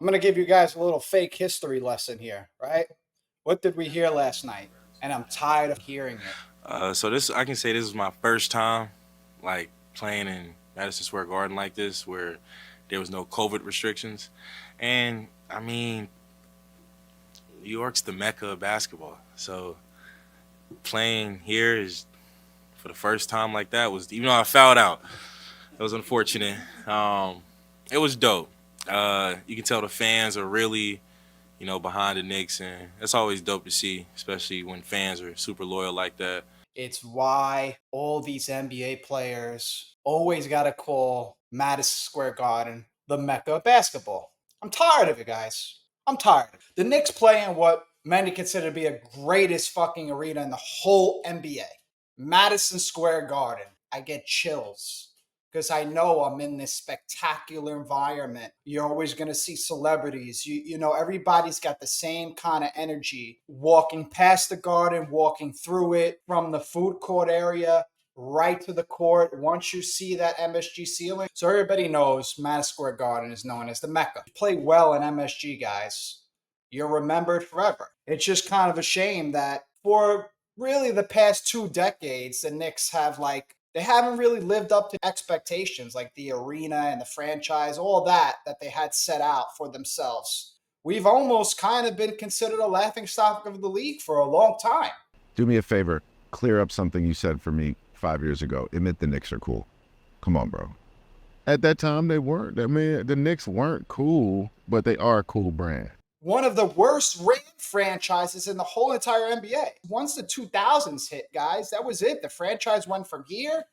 I'm going to give you guys a little fake history lesson here, right? What did we hear last night? And I'm tired of hearing it. So this, I can say this is my first time, like playing in Madison Square Garden like this, where there was no COVID restrictions, and I mean, New York's the mecca of basketball. So playing here is for the first time like that was, even though I fouled out, it was unfortunate. It was dope. You can tell the fans are really, behind the Knicks, and it's always dope to see, especially when fans are super loyal like that. It's why all these NBA players always got to call Madison Square Garden the mecca of basketball. I'm tired of it, guys. I'm tired. The Knicks play in what many consider to be the greatest fucking arena in the whole NBA. Madison Square Garden. I get chills because I know I'm in this spectacular environment. You're always going to see celebrities. You know, everybody's got the same kind of energy walking past the garden, walking through it from the food court area right to the court. Once you see that MSG ceiling, so everybody knows Madison Square Garden is known as the Mecca. You play well in MSG, guys. You're remembered forever. It's just kind of a shame that for really the past 2 decades, the Knicks have they haven't really lived up to expectations, like the arena and the franchise, all that they had set out for themselves. We've almost kind of been considered a laughingstock of the league for a long time. Do me a favor, clear up something you said for me 5 years ago. Admit the Knicks are cool. Come on, bro. At that time, they weren't. I mean, the Knicks weren't cool, but they are a cool brand. One of the worst rated franchises in the whole entire NBA. Once the 2000s hit, guys, that was it. The franchise went from here,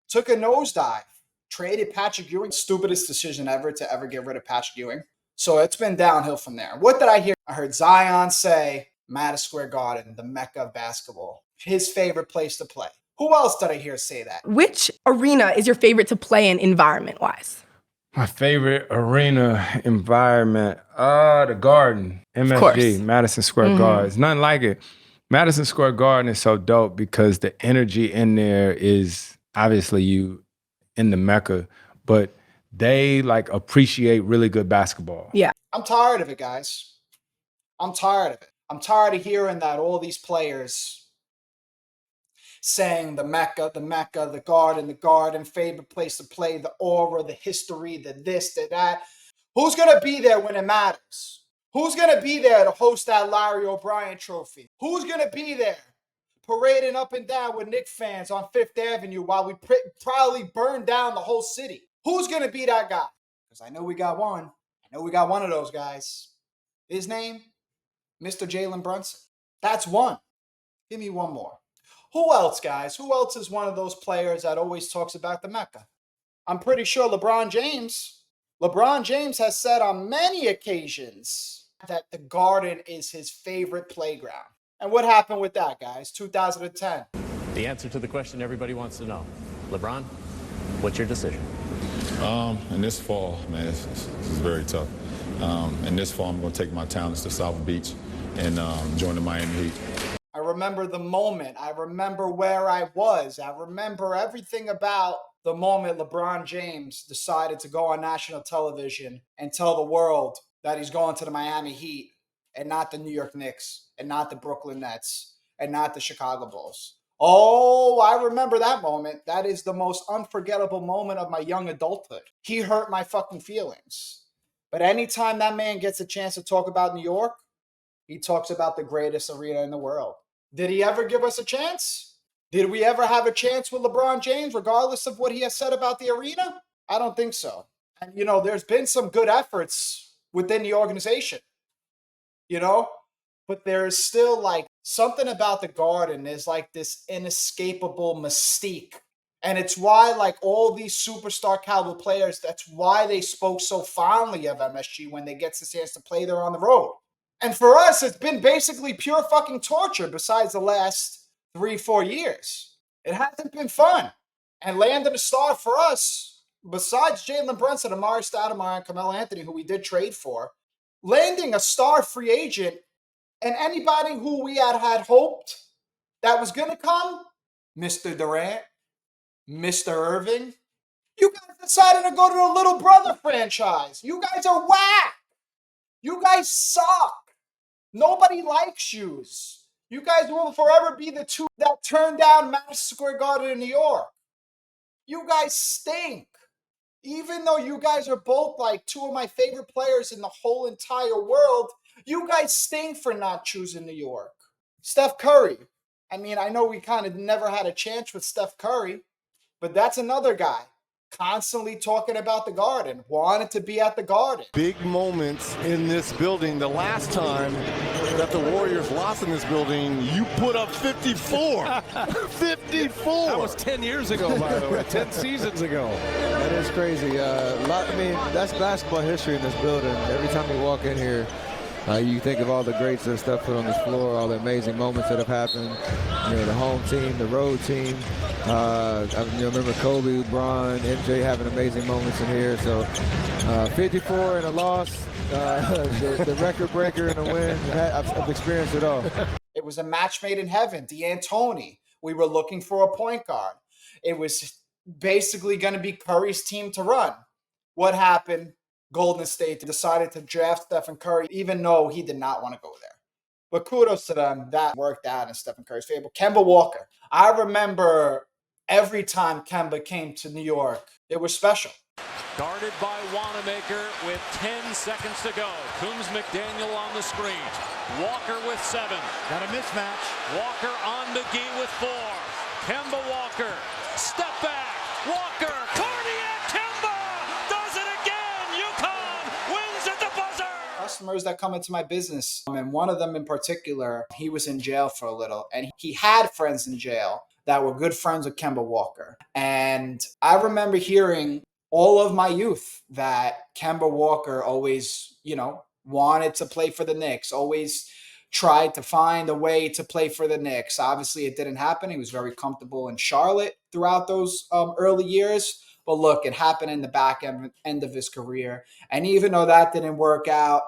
took a nosedive, traded Patrick Ewing, stupidest decision ever to ever get rid of Patrick Ewing. So it's been downhill from there. What did I hear? I heard Zion say Madison Square Garden, the mecca of basketball, his favorite place to play. Who else did I hear say that? Which arena is your favorite to play in environment-wise? My favorite arena environment, the Garden, MSG, Madison Square Garden. It's nothing like it. Madison Square Garden is so dope because the energy in there is obviously you in the Mecca, but they appreciate really good basketball. Yeah. I'm tired of it, guys. I'm tired of it. I'm tired of hearing that all these players saying the Mecca, the Garden, favorite place to play, the aura, the history, the this, the that. Who's going to be there when it matters? Who's going to be there to host that Larry O'Brien trophy? Who's going to be there parading up and down with Knicks fans on Fifth Avenue while we probably burn down the whole city? Who's going to be that guy? Because I know we got one. I know we got one of those guys. His name, Mr. Jalen Brunson. That's one. Give me one more. Who else, guys? Who else is one of those players that always talks about the Mecca? I'm pretty sure LeBron James. LeBron James has said on many occasions that the Garden is his favorite playground. And what happened with that, guys? 2010. The answer to the question everybody wants to know. LeBron, what's your decision? In this fall, man, this is very tough. In this fall, I'm going to take my talents to South Beach and join the Miami Heat. I remember the moment. I remember where I was. I remember everything about the moment LeBron James decided to go on national television and tell the world that he's going to the Miami Heat and not the New York Knicks and not the Brooklyn Nets and not the Chicago Bulls. Oh, I remember that moment. That is the most unforgettable moment of my young adulthood. He hurt my fucking feelings. But anytime that man gets a chance to talk about New York, he talks about the greatest arena in the world. Did he ever give us a chance? Did we ever have a chance with LeBron James, regardless of what he has said about the arena? I don't think so. And, there's been some good efforts within the organization, but there's still something about the Garden. There's this inescapable mystique. And it's why all these superstar caliber players, that's why they spoke so fondly of MSG when they get the chance to play there on the road. And for us, it's been basically pure fucking torture besides the last 3-4 years. It hasn't been fun. And landing a star for us, besides Jalen Brunson, Amari Stoudemire, and Carmelo Anthony, who we did trade for, landing a star free agent and anybody who we had hoped that was going to come, Mr. Durant, Mr. Irving, you guys decided to go to the little brother franchise. You guys are whack. You guys suck. Nobody likes yous. You guys will forever be the two that turned down Madison Square Garden in New York. You guys stink. Even though you guys are both like two of my favorite players in the whole entire world, you guys stink for not choosing New York. Steph Curry. I mean, I know we kind of never had a chance with Steph Curry, but that's another guy. Constantly talking about the Garden, wanted to be at the Garden. Big moments in this building. The last time that the Warriors lost in this building, you put up 54. 54. That was 10 years ago, by the way, 10 seasons ago. That is crazy. That's basketball history in this building. Every time you walk in here, you think of all the greats that stuff put on this floor, all the amazing moments that have happened. You know, the home team, the road team. I remember Kobe, LeBron, MJ having amazing moments in here. So 54 and a loss, the record breaker and a win. I've experienced it all. It was a match made in heaven. D'Antoni. We were looking for a point guard. It was basically going to be Curry's team to run. What happened? Golden State decided to draft Stephen Curry, even though he did not want to go there. But kudos to them. That worked out in Stephen Curry's favor. Kemba Walker. I remember every time Kemba came to New York, it was special. Guarded by Wanamaker with 10 seconds to go. Coombs McDaniel on the screen. Walker with 7. Got a mismatch. Walker on McGee with 4. Kemba Walker. Step back. Walker. Cardiac Kemba does it again. UConn wins at the buzzer. Customers that come into my business, and one of them in particular, he was in jail for a little, and he had friends in jail that were good friends with Kemba Walker. And I remember hearing all of my youth that Kemba Walker always, wanted to play for the Knicks, always tried to find a way to play for the Knicks. Obviously, it didn't happen. He was very comfortable in Charlotte throughout those early years. But look, it happened in the back end of his career. And even though that didn't work out,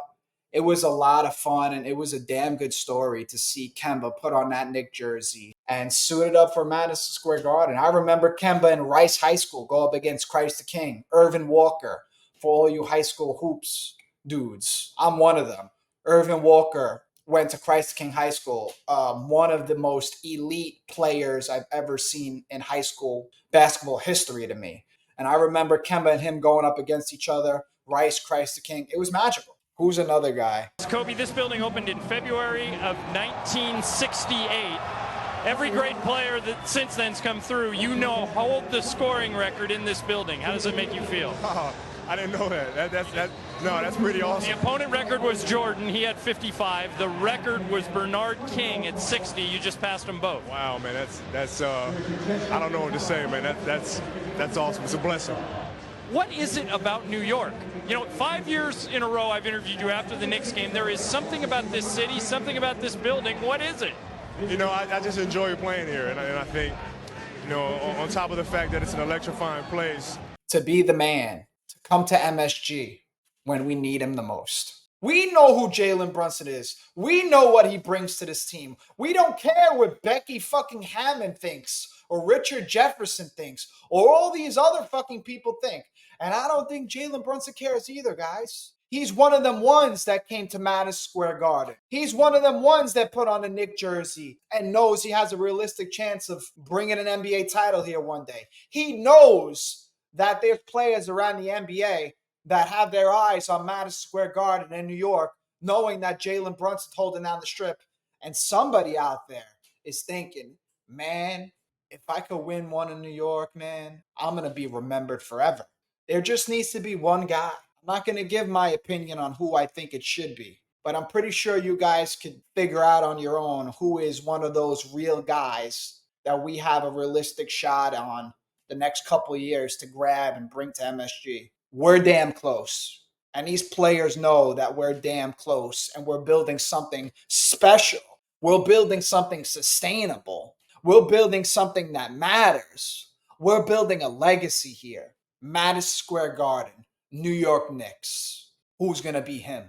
it was a lot of fun, and it was a damn good story to see Kemba put on that Knicks jersey and suit it up for Madison Square Garden. I remember Kemba in Rice High School go up against Christ the King, Irvin Walker, for all you high school hoops dudes. I'm one of them. Irvin Walker went to Christ the King High School, one of the most elite players I've ever seen in high school basketball history to me. And I remember Kemba and him going up against each other, Rice, Christ the King. It was magical. Who's another guy? Kobe, this building opened in February of 1968. Every great player that since then's come through, hold the scoring record in this building. How does it make you feel? Oh, I didn't know that. That's pretty awesome. The opponent record was Jordan. He had 55. The record was Bernard King at 60. You just passed them both. Wow, man. That's I don't know what to say, man. That's awesome. It's a blessing. What is it about New York? 5 years in a row I've interviewed you after the Knicks game. There is something about this city, something about this building. What is it? I just enjoy playing here. And I think, on top of the fact that it's an electrifying place. To be the man, to come to MSG when we need him the most. We know who Jalen Brunson is. We know what he brings to this team. We don't care what Becky fucking Hammond thinks or Richard Jefferson thinks or all these other fucking people think. And I don't think Jalen Brunson cares either, guys. He's one of them ones that came to Madison Square Garden. He's one of them ones that put on a Knicks jersey and knows he has a realistic chance of bringing an NBA title here one day. He knows that there's players around the NBA that have their eyes on Madison Square Garden in New York, knowing that Jalen Brunson's holding down the strip. And somebody out there is thinking, man, if I could win one in New York, man, I'm going to be remembered forever. There just needs to be one guy. I'm not going to give my opinion on who I think it should be, but I'm pretty sure you guys could figure out on your own who is one of those real guys that we have a realistic shot on the next couple of years to grab and bring to MSG. We're damn close. And these players know that we're damn close and we're building something special. We're building something sustainable. We're building something that matters. We're building a legacy here. Madison Square Garden, New York Knicks. Who's going to be him?